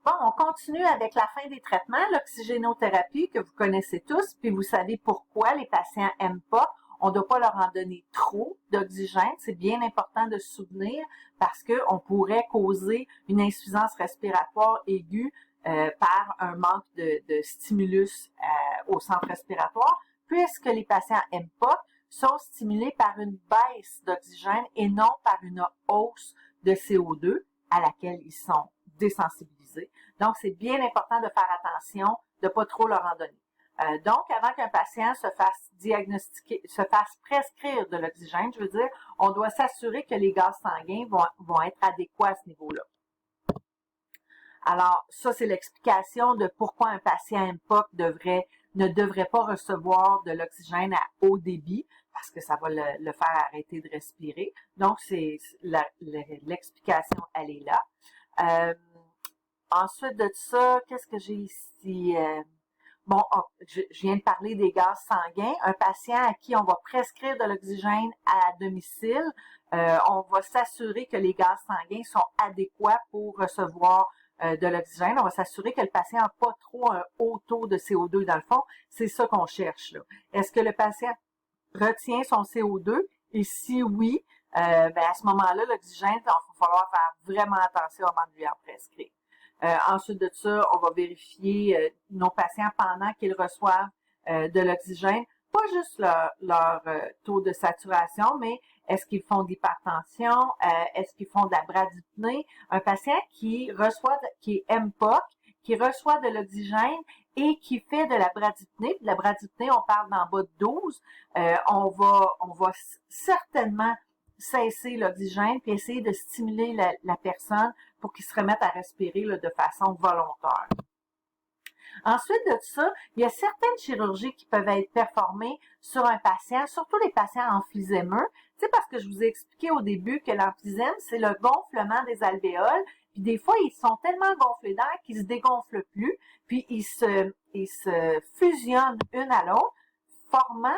Bon, on continue avec la fin des traitements, l'oxygénothérapie que vous connaissez tous, puis vous savez pourquoi les patients n'aiment pas. On ne doit pas leur en donner trop d'oxygène. C'est bien important de se souvenir parce qu'on pourrait causer une insuffisance respiratoire aiguë par un manque de stimulus au centre respiratoire, puisque les patients MPOC sont stimulés par une baisse d'oxygène et non par une hausse de CO2 à laquelle ils sont désensibilisés. Donc, c'est bien important de faire attention de ne pas trop leur en donner. Donc, avant qu'un patient se fasse diagnostiquer, se fasse prescrire de l'oxygène, je veux dire, on doit s'assurer que les gaz sanguins vont être adéquats à ce niveau-là. Alors, ça, c'est l'explication de pourquoi un patient MPOC ne devrait pas recevoir de l'oxygène à haut débit, parce que ça va le faire arrêter de respirer. Donc, c'est l'explication, elle est là. Ensuite de ça, qu'est-ce que j'ai ici? Bon, je viens de parler des gaz sanguins. Un patient à qui on va prescrire de l'oxygène à domicile, on va s'assurer que les gaz sanguins sont adéquats pour recevoir de l'oxygène. On va s'assurer que le patient n'a pas trop un haut taux de CO2 dans le fond. C'est ça qu'on cherche là. Est-ce que le patient retient son CO2? Et si oui, à ce moment-là, l'oxygène, il va falloir faire vraiment attention avant de lui en prescrire. Ensuite de ça, on va vérifier nos patients pendant qu'ils reçoivent de l'oxygène, pas juste leur taux de saturation, mais est-ce qu'ils font de l'hypertension, est-ce qu'ils font de la bradypnée. Un patient qui est MPOC, qui reçoit de l'oxygène et qui fait de la bradypnée, on parle d'en bas de 12, on va certainement cesser l'oxygène puis essayer de stimuler la personne pour qu'il se remette à respirer là, de façon volontaire. Ensuite de ça, il y a certaines chirurgies qui peuvent être performées sur un patient, surtout les patients emphysémeux. Tu sais, parce que je vous ai expliqué au début que l'emphysème, c'est le gonflement des alvéoles. Puis des fois, ils sont tellement gonflés d'air qu'ils se dégonflent plus, puis ils se fusionnent une à l'autre, formant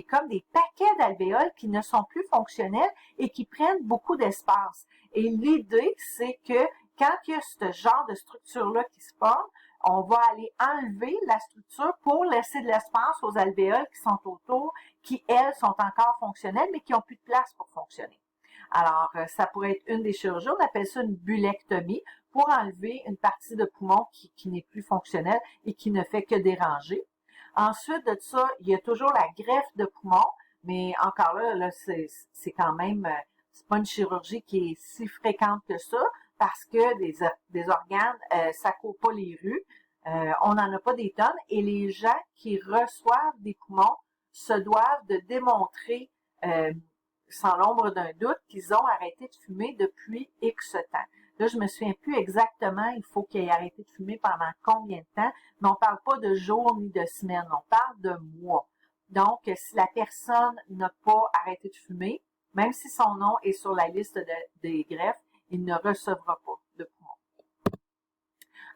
comme des paquets d'alvéoles qui ne sont plus fonctionnels et qui prennent beaucoup d'espace. Et l'idée, c'est que quand il y a ce genre de structure-là qui se forme, on va aller enlever la structure pour laisser de l'espace aux alvéoles qui sont autour, qui, elles, sont encore fonctionnelles, mais qui n'ont plus de place pour fonctionner. Alors, ça pourrait être une des chirurgies, on appelle ça une bulectomie, pour enlever une partie de poumon qui n'est plus fonctionnelle et qui ne fait que déranger. Ensuite de ça, il y a toujours la greffe de poumon, mais encore là c'est quand même, c'est pas une chirurgie qui est si fréquente que ça, parce que des organes, ça court pas les rues, on n'en a pas des tonnes, et les gens qui reçoivent des poumons se doivent de démontrer, sans l'ombre d'un doute, qu'ils ont arrêté de fumer depuis X temps. Là, je me souviens plus exactement, il faut qu'ils aient arrêté de fumer pendant combien de temps, mais on parle pas de jours ni de semaines, on parle de mois. Donc, si la personne n'a pas arrêté de fumer, même si son nom est sur la liste des greffes, il ne recevra pas de poumon.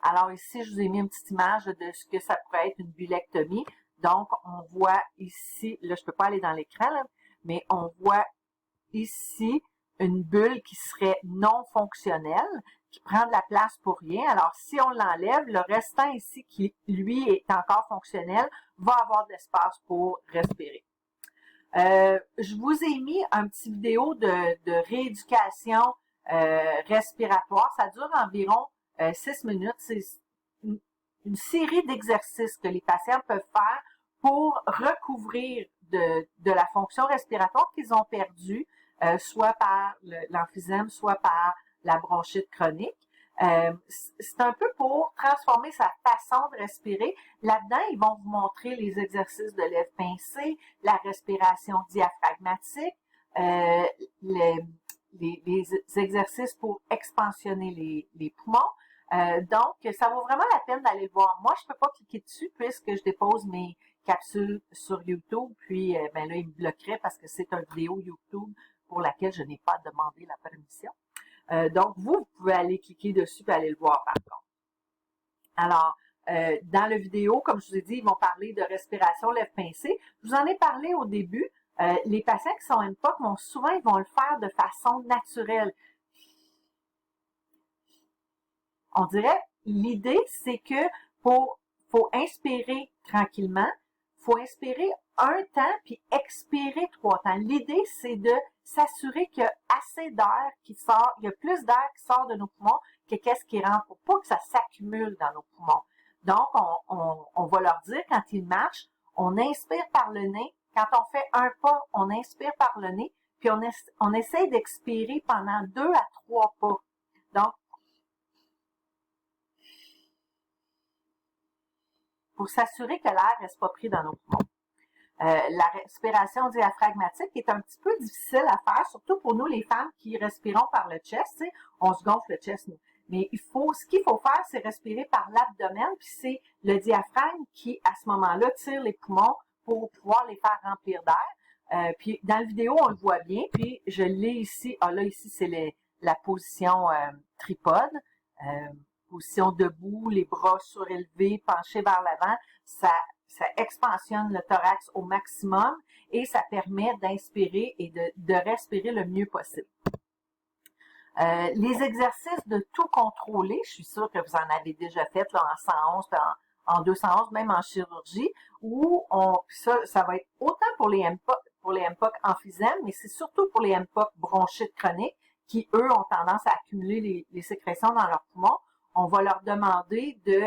Alors ici, je vous ai mis une petite image de ce que ça pourrait être une bulectomie. Donc, on voit ici, là, je peux pas aller dans l'écran, là, mais on voit ici une bulle qui serait non fonctionnelle, qui prend de la place pour rien. Alors, si on l'enlève, le restant ici, qui lui est encore fonctionnel, va avoir de l'espace pour respirer. Je vous ai mis un petit vidéo de rééducation respiratoire. Ça dure environ 6 minutes. C'est une série d'exercices que les patients peuvent faire pour recouvrir de la fonction respiratoire qu'ils ont perdue, soit par l'emphysème, soit par la bronchite chronique. C'est un peu pour transformer sa façon de respirer. Là-dedans, ils vont vous montrer les exercices de lèvres pincées, la respiration diaphragmatique, les exercices pour expansionner les poumons. Donc, ça vaut vraiment la peine d'aller le voir. Moi, je peux pas cliquer dessus puisque je dépose mes capsules sur YouTube, puis là, il me bloquerait parce que c'est une vidéo YouTube pour laquelle je n'ai pas demandé la permission. Donc, vous pouvez aller cliquer dessus et aller le voir par contre. Alors, dans la vidéo, comme je vous ai dit, ils vont parler de respiration lèvres pincées. Je vous en ai parlé au début. Les patients qui sont MPOC, souvent, ils vont le faire de façon naturelle. On dirait, l'idée, c'est que faut inspirer tranquillement, faut inspirer un temps puis expirer 3 temps. L'idée, c'est de s'assurer qu'il y a assez d'air qui sort, il y a plus d'air qui sort de nos poumons que qu'est-ce qui rentre pour pas que ça s'accumule dans nos poumons. Donc, on va leur dire quand ils marchent, on inspire par le nez. Quand on fait un pas, on inspire par le nez, puis on essaie d'expirer pendant 2 à 3 pas. Donc, pour s'assurer que l'air reste pas pris dans nos poumons. La respiration diaphragmatique est un petit peu difficile à faire, surtout pour nous les femmes qui respirons par le chest. Tu sais, on se gonfle le chest, nous. Mais ce qu'il faut faire, c'est respirer par l'abdomen, puis c'est le diaphragme qui, à ce moment-là, tire les poumons pour pouvoir les faire remplir d'air. Puis dans la vidéo, on le voit bien, puis je l'ai ici. Ah là, ici, c'est la position tripode. Position debout, les bras surélevés, penchés vers l'avant. Ça expansionne le thorax au maximum et ça permet d'inspirer et de respirer le mieux possible. Les exercices de tout contrôler, je suis sûre que vous en avez déjà fait là, en 111, en 211, même en chirurgie, où ça va être autant pour les MPOC emphysèmes, mais c'est surtout pour les MPOC bronchites chroniques qui, eux, ont tendance à accumuler les sécrétions dans leurs poumons. On va leur demander de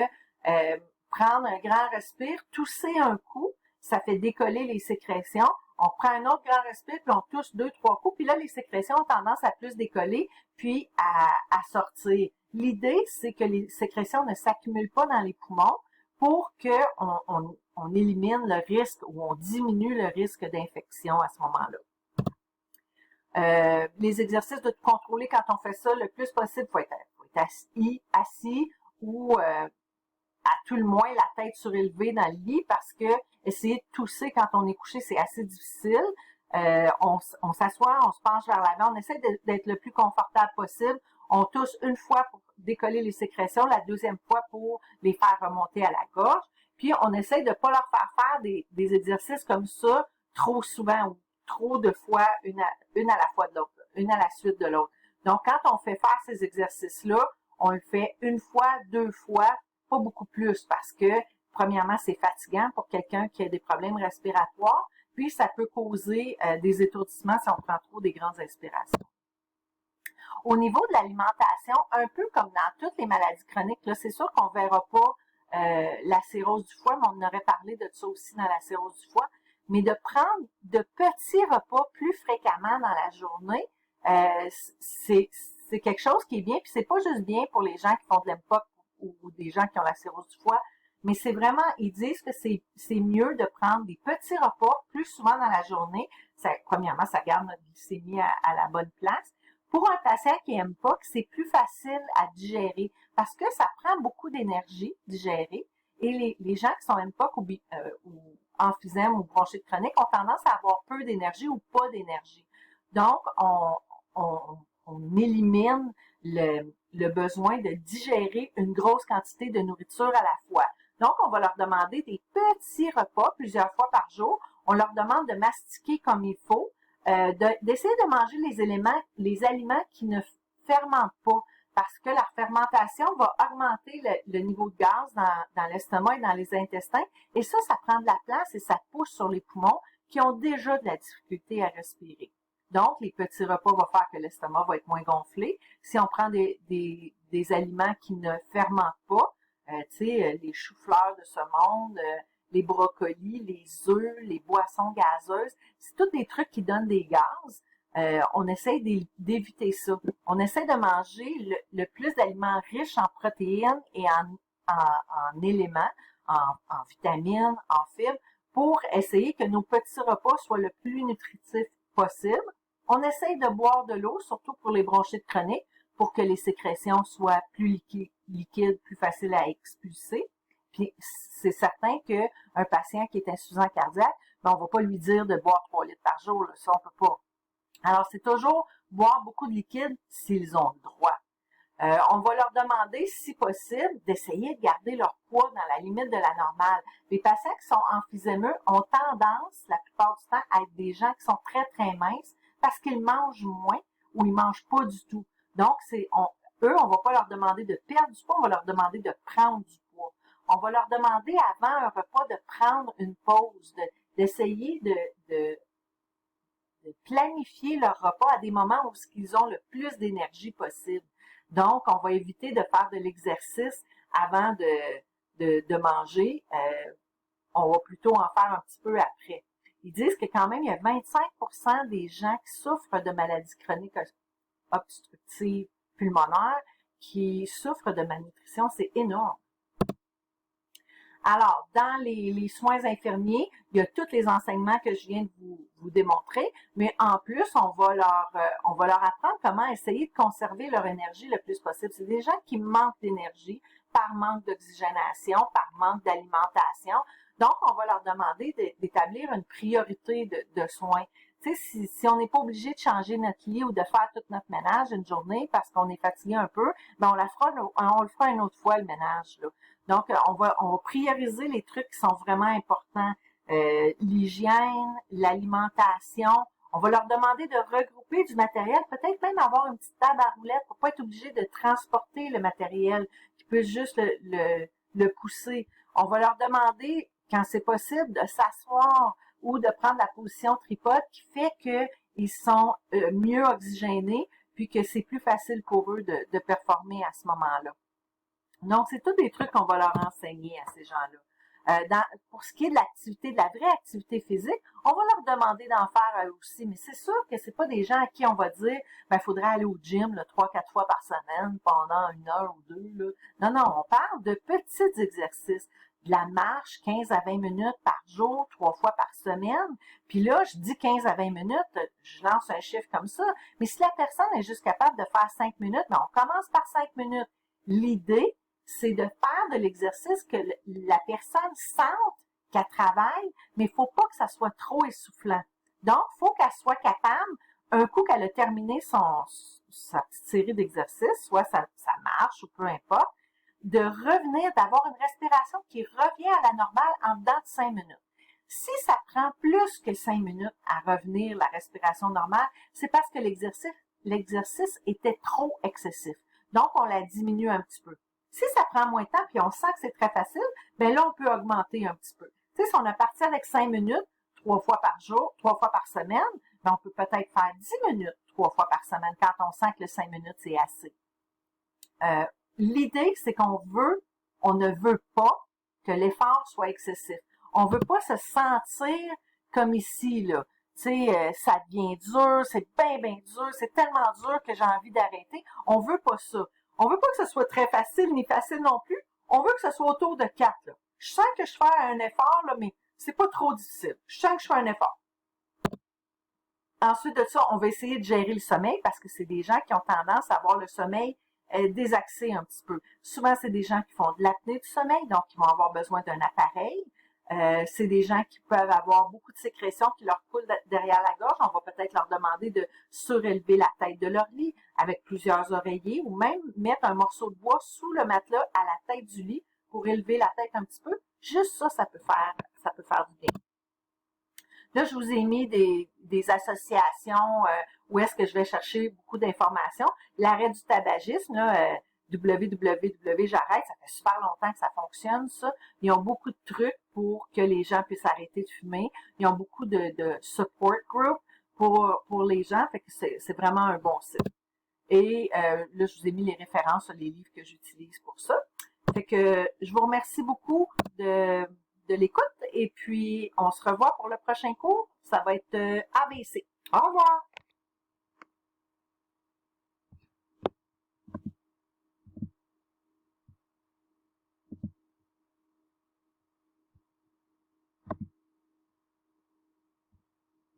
prendre un grand respire, tousser un coup, ça fait décoller les sécrétions. On prend un autre grand respire, puis on tousse 2-3 coups, puis là, les sécrétions ont tendance à plus décoller, puis à sortir. L'idée, c'est que les sécrétions ne s'accumulent pas dans les poumons pour qu'on élimine le risque ou on diminue le risque d'infection à ce moment-là. Les exercices de contrôler, quand on fait ça, le plus possible, faut être assis ou à tout le moins la tête surélevée dans le lit parce que essayer de tousser quand on est couché, c'est assez difficile. On s'assoit, on se penche vers l'avant, on essaie d'être le plus confortable possible. On tousse une fois pour décoller les sécrétions, la deuxième fois pour les faire remonter à la gorge. Puis on essaie de pas leur faire des exercices comme ça trop souvent ou trop de fois, une à la fois de l'autre, une à la suite de l'autre. Donc, quand on fait faire ces exercices-là, on le fait une fois, 2 fois, pas beaucoup plus parce que, premièrement, c'est fatigant pour quelqu'un qui a des problèmes respiratoires, puis ça peut causer des étourdissements si on prend trop des grandes inspirations. Au niveau de l'alimentation, un peu comme dans toutes les maladies chroniques, là, c'est sûr qu'on ne verra pas la cirrhose du foie, mais on aurait parlé de ça aussi dans la cirrhose du foie, mais de prendre de petits repas plus fréquemment dans la journée, c'est quelque chose qui est bien, puis c'est pas juste bien pour les gens qui font de l'MPOC ou des gens qui ont la cirrhose du foie, mais c'est vraiment, ils disent que c'est mieux de prendre des petits repas plus souvent dans la journée. Premièrement, ça garde notre glycémie à la bonne place. Pour un patient qui aime pas, c'est plus facile à digérer parce que ça prend beaucoup d'énergie digérer et les gens qui sont MPOC ou emphysème ou bronchite chronique ont tendance à avoir peu d'énergie ou pas d'énergie. Donc, on élimine le besoin de digérer une grosse quantité de nourriture à la fois. Donc, on va leur demander des petits repas plusieurs fois par jour. On leur demande de mastiquer comme il faut, d'essayer de manger les aliments qui ne fermentent pas, parce que la fermentation va augmenter le niveau de gaz dans l'estomac et dans les intestins, et ça prend de la place et ça pousse sur les poumons qui ont déjà de la difficulté à respirer. Donc, les petits repas vont faire que l'estomac va être moins gonflé. Si on prend des aliments qui ne fermentent pas, tu sais, les choux-fleurs de ce monde, les brocolis, les œufs, les boissons gazeuses, c'est tous des trucs qui donnent des gaz. On essaie d'éviter ça. On essaie de manger le plus d'aliments riches en protéines et en éléments, en vitamines, en fibres, pour essayer que nos petits repas soient le plus nutritifs possible. On essaye de boire de l'eau, surtout pour les bronchites chroniques, pour que les sécrétions soient plus liquides, plus faciles à expulser. Puis c'est certain qu'un patient qui est insuffisant cardiaque, ben, on va pas lui dire de boire 3 litres par jour, là, ça on peut pas. Alors c'est toujours boire beaucoup de liquide s'ils ont le droit. On va leur demander, si possible, d'essayer de garder leur poids dans la limite de la normale. Les patients qui sont emphysémeux ont tendance, la plupart du temps, à être des gens qui sont très, très minces parce qu'ils mangent moins ou ils mangent pas du tout. Donc, eux, on va pas leur demander de perdre du poids, on va leur demander de prendre du poids. On va leur demander avant un repas de prendre une pause, d'essayer de planifier leur repas à des moments où ils ont le plus d'énergie possible. Donc, on va éviter de faire de l'exercice avant de manger. On va plutôt en faire un petit peu après. Ils disent que quand même, il y a 25% des gens qui souffrent de maladies chroniques obstructives pulmonaires qui souffrent de malnutrition. C'est énorme. Alors, dans les soins infirmiers, il y a tous les enseignements que je viens de vous démontrer, mais en plus, on va leur apprendre comment essayer de conserver leur énergie le plus possible. C'est des gens qui manquent d'énergie par manque d'oxygénation, par manque d'alimentation. Donc, on va leur demander d'établir une priorité de soins. Tu sais, si on n'est pas obligé de changer notre lit ou de faire tout notre ménage une journée parce qu'on est fatigué un peu, ben on le fera une autre fois le ménage, là. Donc, on va prioriser les trucs qui sont vraiment importants. L'hygiène, l'alimentation. On va leur demander de regrouper du matériel, peut-être même avoir une petite table à roulettes pour pas être obligé de transporter le matériel, qui peut juste le pousser. On va leur demander, quand c'est possible, de s'asseoir ou de prendre la position tripode qui fait qu'ils sont mieux oxygénés, puis que c'est plus facile pour eux de performer à ce moment-là. Donc, c'est tous des trucs qu'on va leur enseigner à ces gens-là. Pour ce qui est de l'activité, de la vraie activité physique, on va leur demander d'en faire aussi, mais c'est sûr que c'est pas des gens à qui on va dire, ben, il faudrait aller au gym 3-4 fois par semaine pendant 1 heure ou 2. Là. Non, non, on parle de petits exercices. De la marche 15 à 20 minutes par jour, 3 fois par semaine. Puis là, je dis 15 à 20 minutes, je lance un chiffre comme ça. Mais si la personne est juste capable de faire 5 minutes, ben on commence par 5 minutes. L'idée, c'est de faire de l'exercice que la personne sente qu'elle travaille, mais il faut pas que ça soit trop essoufflant. Donc, il faut qu'elle soit capable, un coup qu'elle a terminé sa petite série d'exercices, soit sa marche ou peu importe, de revenir, d'avoir une respiration qui revient à la normale en dedans de 5 minutes. Si ça prend plus que 5 minutes à revenir la respiration normale, c'est parce que l'exercice était trop excessif. Donc, on la diminue un petit peu. Si ça prend moins de temps puis on sent que c'est très facile, ben là, on peut augmenter un petit peu. Tu sais, si on est parti avec 5 minutes, 3 fois par jour, 3 fois par semaine, ben on peut peut-être faire 10 minutes 3 fois par semaine quand on sent que le 5 minutes, c'est assez. L'idée, c'est on ne veut pas que l'effort soit excessif. On veut pas se sentir comme ici, là. Tu sais, ça devient dur, c'est bien dur, c'est tellement dur que j'ai envie d'arrêter. On veut pas ça. On veut pas que ce soit très facile ni facile non plus. On veut que ce soit autour de 4. Là. Je sens que je fais un effort, là, mais c'est pas trop difficile. Je sens que je fais un effort. Ensuite de ça, on va essayer de gérer le sommeil parce que c'est des gens qui ont tendance à avoir le sommeil désaxé un petit peu. Souvent, c'est des gens qui font de l'apnée du sommeil, donc qui vont avoir besoin d'un appareil. C'est des gens qui peuvent avoir beaucoup de sécrétions qui leur coulent derrière la gorge. On va peut-être leur demander de surélever la tête de leur lit avec plusieurs oreillers ou même mettre un morceau de bois sous le matelas à la tête du lit pour élever la tête un petit peu. Juste ça, ça peut faire du bien. Là, je vous ai mis des associations où est-ce que je vais chercher beaucoup d'informations. L'arrêt du tabagisme, là, www, j'arrête, ça fait super longtemps que ça fonctionne, ça. Ils ont beaucoup de trucs pour que les gens puissent arrêter de fumer. Ils ont beaucoup de support group pour les gens, fait que c'est vraiment un bon site. Et là, je vous ai mis les références sur les livres que j'utilise pour ça. Fait que je vous remercie beaucoup de l'écoute et puis on se revoit pour le prochain cours. Ça va être ABC. Au revoir!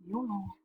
You know.